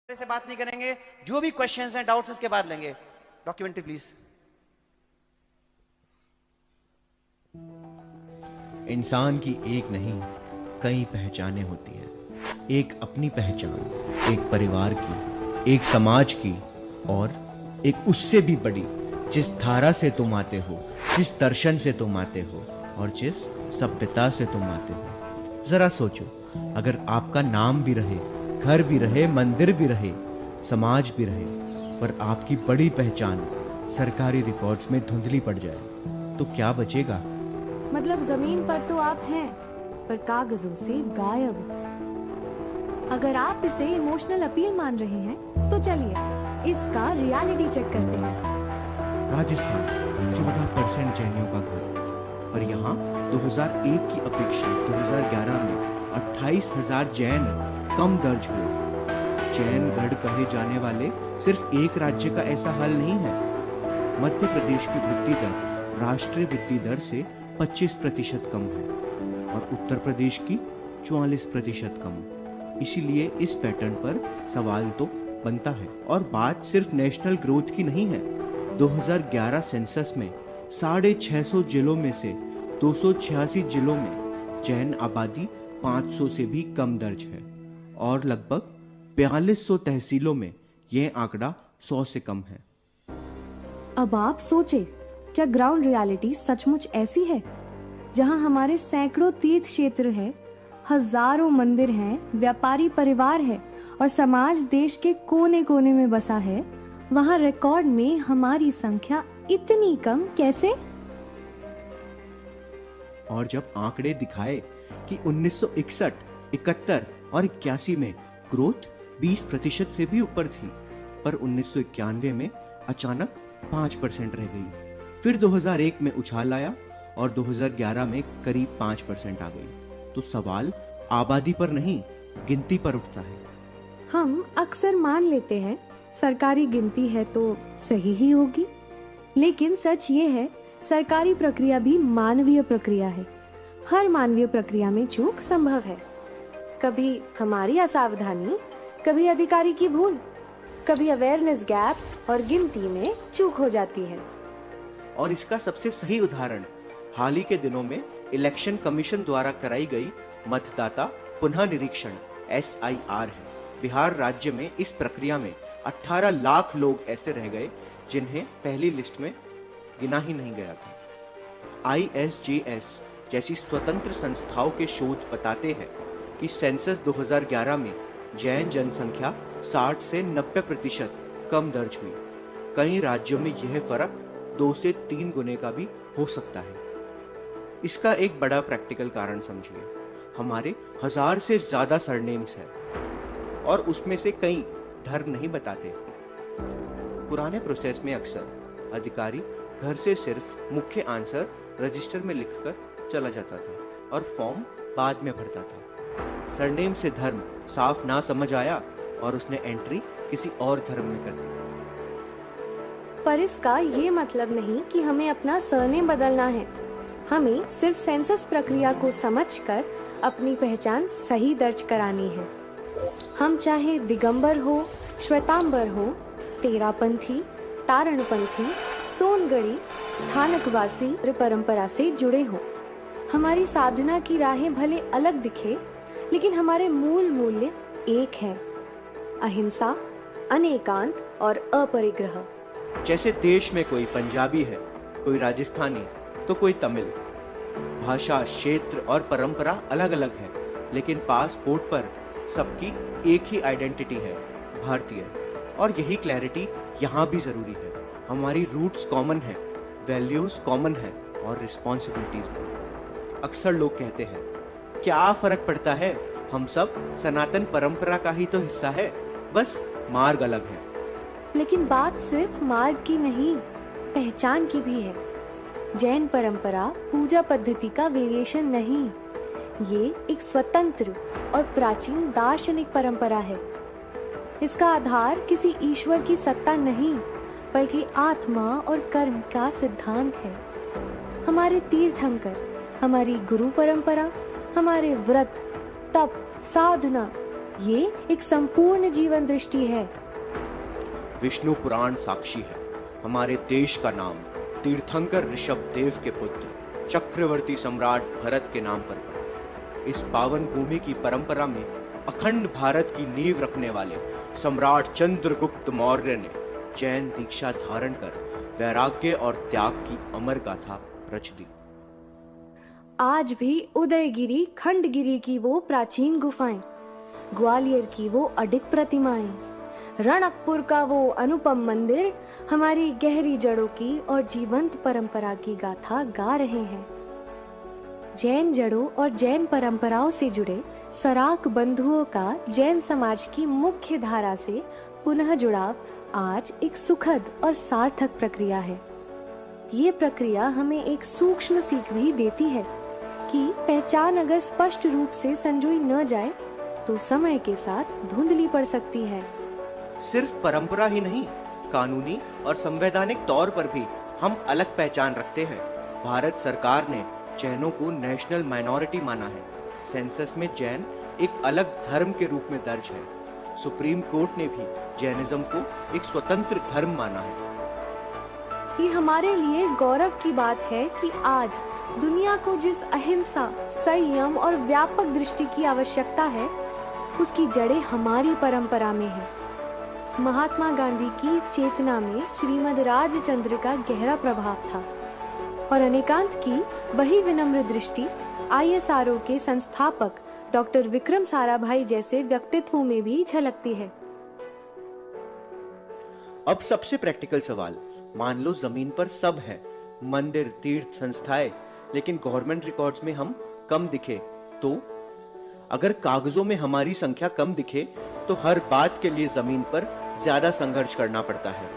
से बात नहीं करेंगे, जो भी क्वेश्चंस हैं डाउट्स इसके बाद लेंगे। Documentary please. इंसान की एक नहीं कई पहचानें होती हैं। एक अपनी पहचान, एक परिवार की, एक समाज की, और एक उससे भी बड़ी, जिस धारा से तुम आते हो, जिस दर्शन से तुम आते हो, और जिस सभ्यता से तुम आते हो। जरा सोचो, अगर आपका नाम भी रहे, घर भी रहे, मंदिर भी रहे, समाज भी रहे, पर आपकी बड़ी पहचान सरकारी रिकॉर्ड्स में धुंधली पड़ जाए, तो क्या बचेगा? मतलब जमीन पर तो आप हैं, पर कागजों से गायब। अगर आप इसे इमोशनल अपील मान रहे हैं, तो चलिए इसका रियलिटी चेक करते हैं। राजस्थान 14% जैनियों का घर, और यहाँ 2001 की अपेक्षा 2011 में 28,000 जैन कम दर्ज हुए। जैन गढ़ कहे जाने वाले सिर्फ एक राज्य का ऐसा हाल नहीं है। मध्य प्रदेश की वृद्धि दर राष्ट्रीय वृद्धि दर से 25% कम है, और उत्तर प्रदेश की 44% कम। इसीलिए इस पैटर्न पर सवाल तो बनता है। और बात सिर्फ नेशनल ग्रोथ की नहीं है। 2011 सेंसस में 650 जिलों में से 286 जिलों में जैन आबादी 500 से भी कम दर्ज है, और लगभग 4200 तहसीलों में यह आंकड़ा 100 से कम है। अब आप सोचे, क्या ग्राउंड रियलिटी सचमुच ऐसी है, जहां हमारे सैकड़ों तीर्थ क्षेत्र है, हजारों मंदिर हैं, व्यापारी परिवार है, और समाज देश के कोने कोने में बसा है, वहां रिकॉर्ड में हमारी संख्या इतनी कम कैसे? और जब आंकड़े दिखाए कि 1961, 71 और 81 में ग्रोथ 20% से भी ऊपर थी, पर 1991 में अचानक 5% रह गई। फिर 2001 में उछाल आया, और 2011 में करीब 5% आ गई। तो सवाल आबादी पर नहीं, गिनती पर उठता है। हम अक्सर मान लेते हैं सरकारी गिनती है तो सही ही होगी, लेकिन सच ये है, सरकारी प्रक्रिया भी मानवीय प्रक्रिया है। हर मानवीय प्रक्रिया में चूक संभव है। कभी हमारी असावधानी, कभी अधिकारी की भूल, कभी अवेयरनेस गैप, और गिनती में चूक हो जाती है। और इसका सबसे सही उदाहरण हाल ही के दिनों में इलेक्शन कमीशन द्वारा कराई गई मतदाता पुनः निरीक्षण SIR है। बिहार राज्य में इस प्रक्रिया में 18 लाख लोग ऐसे रह गए जिन्हें पहली लिस्ट में गिना ही नहीं गया था। ISJS जैसी स्वतंत्र संस्थाओं के शोध बताते हैं कि सेंसस 2011 में जैन जनसंख्या 60 से 90% कम दर्ज हुई। कई राज्यों में यह फर्क 2 से 3 गुने का भी हो सकता है। इसका एक बड़ा प्रैक्टिकल कारण समझिए, हमारे 1000 से ज्यादा सरनेम्स हैं, और उसमें से कई धर्म नहीं बताते। पुराने प्रोसेस में अक्सर अधिकारी घर से सिर्फ मुख्य आंसर रजिस्टर में लिखकर चला जाता था, और फॉर्म बाद में भरता था। सरनेम से धर्म साफ ना समझ आया, और उसने एंट्री किसी और धर्म में कर दी। पर इसका ये मतलब नहीं कि हमें अपना सरनेम बदलना है। हमें सिर्फ सेंसस प्रक्रिया को समझकर अपनी पहचान सही दर्ज करानी है। हम चाहे दिगंबर हो, श्वेतांबर हो, तेरापंथी, तारणपंथी, सोनगढ़ी, स्थानकवासी परंपरा से जुड़े हों। हमारी साधना की राहें भले अलग दिखे, लेकिन हमारे मूल मूल्य एक हैं: अहिंसा, अनेकांत और अपरिग्रह। जैसे देश में कोई पंजाबी है, कोई राजस्थानी, तो कोई तमिल। भाषा, क्षेत्र और परंपरा अलग अलग है, लेकिन पासपोर्ट पर सबकी एक ही आइडेंटिटी है, भारतीय। और यही क्लैरिटी यहाँ भी जरूरी है। हमारी रूट्स कॉमन है, वैल्यूज कॉमन है, और रिस्पॉन्सिबिलिटीज भी। अक्सर लोग कहते हैं, क्या फर्क पड़ता है, हम सब सनातन परंपरा का ही तो हिस्सा है, बस मार्ग अलग है। लेकिन बात सिर्फ मार्ग की नहीं, पहचान की भी है। जैन परंपरा पूजा पद्धति का वेरिएशन नहीं, ये एक स्वतंत्र और प्राचीन दार्शनिक परंपरा है। इसका आधार किसी ईश्वर की सत्ता नहीं, बल्कि आत्मा और कर्म का सिद्धांत है। हमारे तीर्थंकर, हमारी गुरु परंपरा, हमारे व्रत, तप, साधना, ये एक संपूर्ण जीवन दृष्टि है। विष्णु पुराण साक्षी है। हमारे देश का नाम तीर्थंकर ऋषभ देव के पुत्र चक्रवर्ती सम्राट भरत के नाम पर पड़ा। इस पावन भूमि की परंपरा में अखंड भारत की नींव रखने वाले सम्राट चंद्रगुप्त मौर्य ने जैन दीक्षा धारण कर वैराग्य और त्याग की अमर गाथा रच दी। आज भी उदयगिरी खंडगिरी की वो प्राचीन गुफाएं, ग्वालियर की वो अडिग प्रतिमाएं, रणकपुर का वो अनुपम मंदिर हमारी गहरी जड़ों की और जीवंत परंपरा की गाथा गा रहे हैं। जैन जड़ों और जैन परंपराओं से जुड़े सराक बंधुओं का जैन समाज की मुख्य धारा से पुनः जुड़ाव आज एक सुखद और सार्थक प्रक्रिया है। ये प्रक्रिया हमें एक सूक्ष्म सीख भी देती है कि पहचान अगर स्पष्ट रूप से संजोई न जाए तो समय के साथ धुंधली पड़ सकती है। सिर्फ परंपरा ही नहीं, कानूनी और संवैधानिक तौर पर भी हम अलग पहचान रखते हैं। भारत सरकार ने जैनों को नेशनल माइनॉरिटी माना है। सेंसस में जैन एक अलग धर्म के रूप में दर्ज है। सुप्रीम कोर्ट ने भी जैनिज्म को एक स्वतंत्र धर्म माना है। ये हमारे लिए गौरव की बात है कि आज दुनिया को जिस अहिंसा, संयम और व्यापक दृष्टि की आवश्यकता है, उसकी जड़ें हमारी परंपरा में है। महात्मा गांधी की चेतना में श्रीमद राजचंद्र का गहरा प्रभाव था और अनेकांत की वही विनम्र दृष्टि ISRO के संस्थापक डॉक्टर विक्रम साराभाई जैसे व्यक्तित्वों में भी झलकती है। अब सबसे प्रैक्टिकल सवाल, मान लो जमीन पर सब है, मंदिर, तीर्थ, संस्थाएं, लेकिन गवर्नमेंट रिकॉर्ड्स में हम कम दिखे तो? अगर कागजों में हमारी संख्या कम दिखे तो हर बात के लिए जमीन पर ज्यादा संघर्ष करना पड़ता है।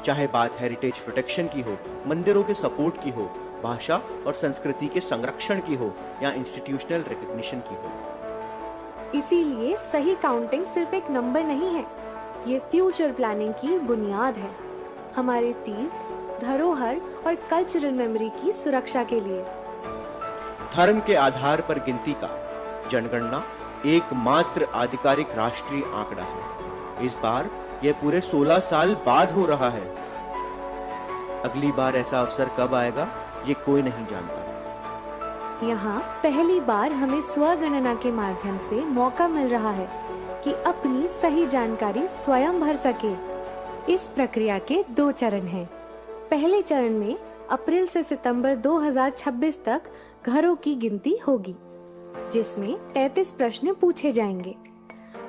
चाहे बात हेरिटेज प्रोटेक्शन की हो, मंदिरों के सपोर्ट की हो, भाषा और संस्कृति के संरक्षण की हो या इंस्टीट्यूशनल रिकॉग्निशन की हो। इसीलिए सही काउंटिंग सिर्फ एक नंबर नहीं है, ये फ्यूचर प्लानिंग की बुनियाद है, हमारे तीर्थ, धरोहर और कल्चरल मेमोरी की सुरक्षा के लिए। धर्म के आधार पर गिनती का जनगणना एकमात्र आधिकारिक राष्ट्रीय आंकड़ा है। इस बार यह पूरे 16 साल बाद हो रहा है। अगली बार ऐसा अवसर कब आएगा ये कोई नहीं जानता। यहाँ पहली बार हमें स्वगणना के माध्यम से मौका मिल रहा है कि अपनी सही जानकारी स्वयं भर सके। इस प्रक्रिया के 2 चरण हैं। पहले चरण में अप्रैल से सितंबर 2026 तक घरों की गिनती होगी, जिसमें 33 प्रश्न पूछे जाएंगे।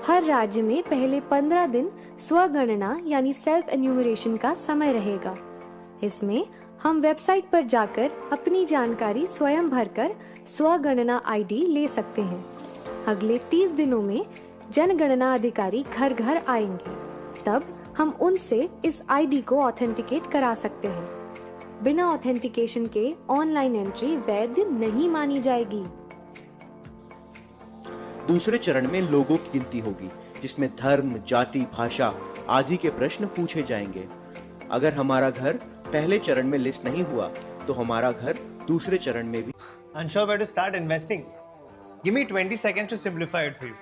हर राज्य में पहले 15 दिन स्वगणना यानी सेल्फ एन्यूमरेशन का समय रहेगा। इसमें हम वेबसाइट पर जाकर अपनी जानकारी स्वयं भरकर स्वगणना ID ले सकते हैं। अगले 30 दिनों में जनगणना अधिकारी घर घर आएंगे, तब हम उनसे इस ID को ऑथेंटिकेट करा सकते हैं। बिना ऑथेंटिकेशन के ऑनलाइन एंट्री वैध नहीं मानी जाएगी। दूसरे चरण में लोगों की गिनती होगी, जिसमें धर्म, जाति, भाषा आदि के प्रश्न पूछे जाएंगे। अगर हमारा घर पहले चरण में लिस्ट नहीं हुआ तो हमारा घर दूसरे चरण में भी। Unsure where to start investing? Give me 20 seconds to simplify it for you.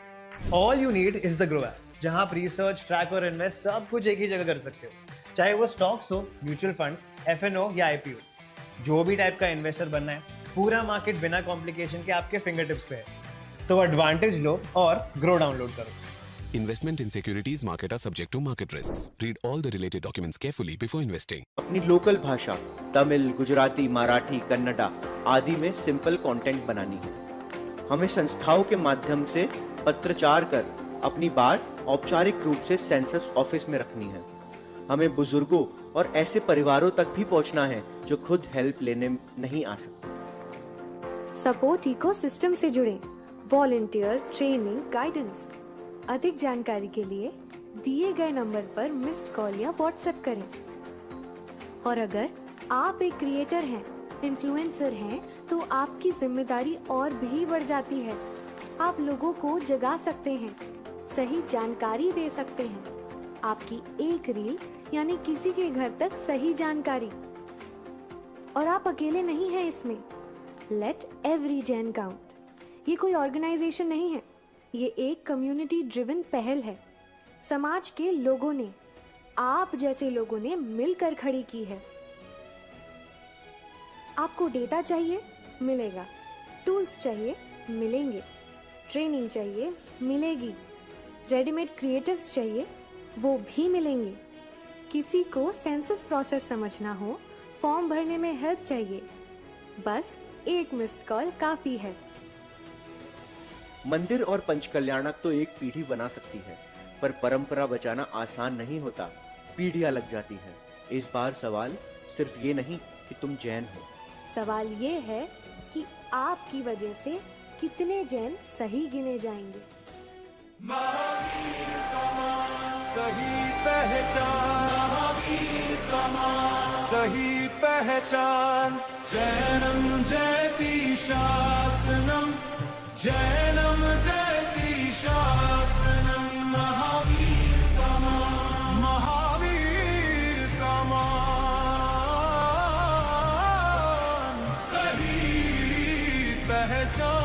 All you need is the Grow app, जहां आप रिसर्च, ट्रैक और इन्वेस्ट सब कुछ एक ही जगह कर सकते हो। चाहे वो स्टॉक्स हो, म्यूचुअल फंड्स, FNO या IPOs, जो भी टाइप का इन्वेस्टर बनना है, पूरा मार्केट बिना कॉम्प्लिकेशन के आपके फिंगर टिप्स पे है। तो एडवांटेज लो और ग्रो डाउनलोड करो। Investment in securities market are subject to market risks. Read all the related documents carefully before investing. अपनी लोकल भाषा तमिल, गुजराती, मराठी, कन्नडा आदि में सिंपल कंटेंट बनानी है। हमें संस्थाओं के माध्यम से पत्रचार कर अपनी बात औपचारिक रूप से सेंसस ऑफिस में रखनी है। हमें बुजुर्गों और ऐसे परिवारों तक भी पहुंचना है जो खुद हेल्प लेने नहीं आ सकते। सपोर्ट इकोसिस्टम से जुड़े, वॉलंटियर, ट्रेनिंग, गाइडेंस। अधिक जानकारी के लिए दिए गए नंबर पर मिस्ड कॉल या व्हाट्सएप करें। और अगर आप एक क्रिएटर हैं, इन्फ्लुएंसर हैं, तो आपकी जिम्मेदारी और भी बढ़ जाती है। आप लोगों को जगा सकते हैं, सही जानकारी दे सकते हैं। आपकी एक रील यानी किसी के घर तक सही जानकारी। और आप अकेले नहीं हैं इसमें। Let every Jain count. ये कोई ऑर्गेनाइजेशन नहीं है, ये एक कम्युनिटी ड्रिवन पहल है। समाज के लोगों ने, आप जैसे लोगों ने मिलकर खड़ी की है। आपको डेटा चाहिए, मिलेगा। टूल्स चाहिए, मिलेंगे। ट्रेनिंग चाहिए, मिलेगी। रेडीमेड क्रिएटिव्स चाहिए, वो भी मिलेंगे। किसी को सेंसस प्रोसेस समझना हो, फॉर्म भरने में हेल्प चाहिए, बस एक मिस्ड कॉल काफी है। मंदिर और पंचकल्याणक तो एक पीढ़ी बना सकती है, पर परंपरा बचाना आसान नहीं होता, पीढ़ियां लग जाती हैं। इस बार सवाल सिर्फ ये नहीं कि तुम जैन हो, सवाल ये है कि आपकी वजह से कितने जैन सही गिने जाएंगे। सही पहचान जैनम जयति शासनम, जैनम जयति शासनम, महावीर का मान, महावीर का मान, सही पहचान।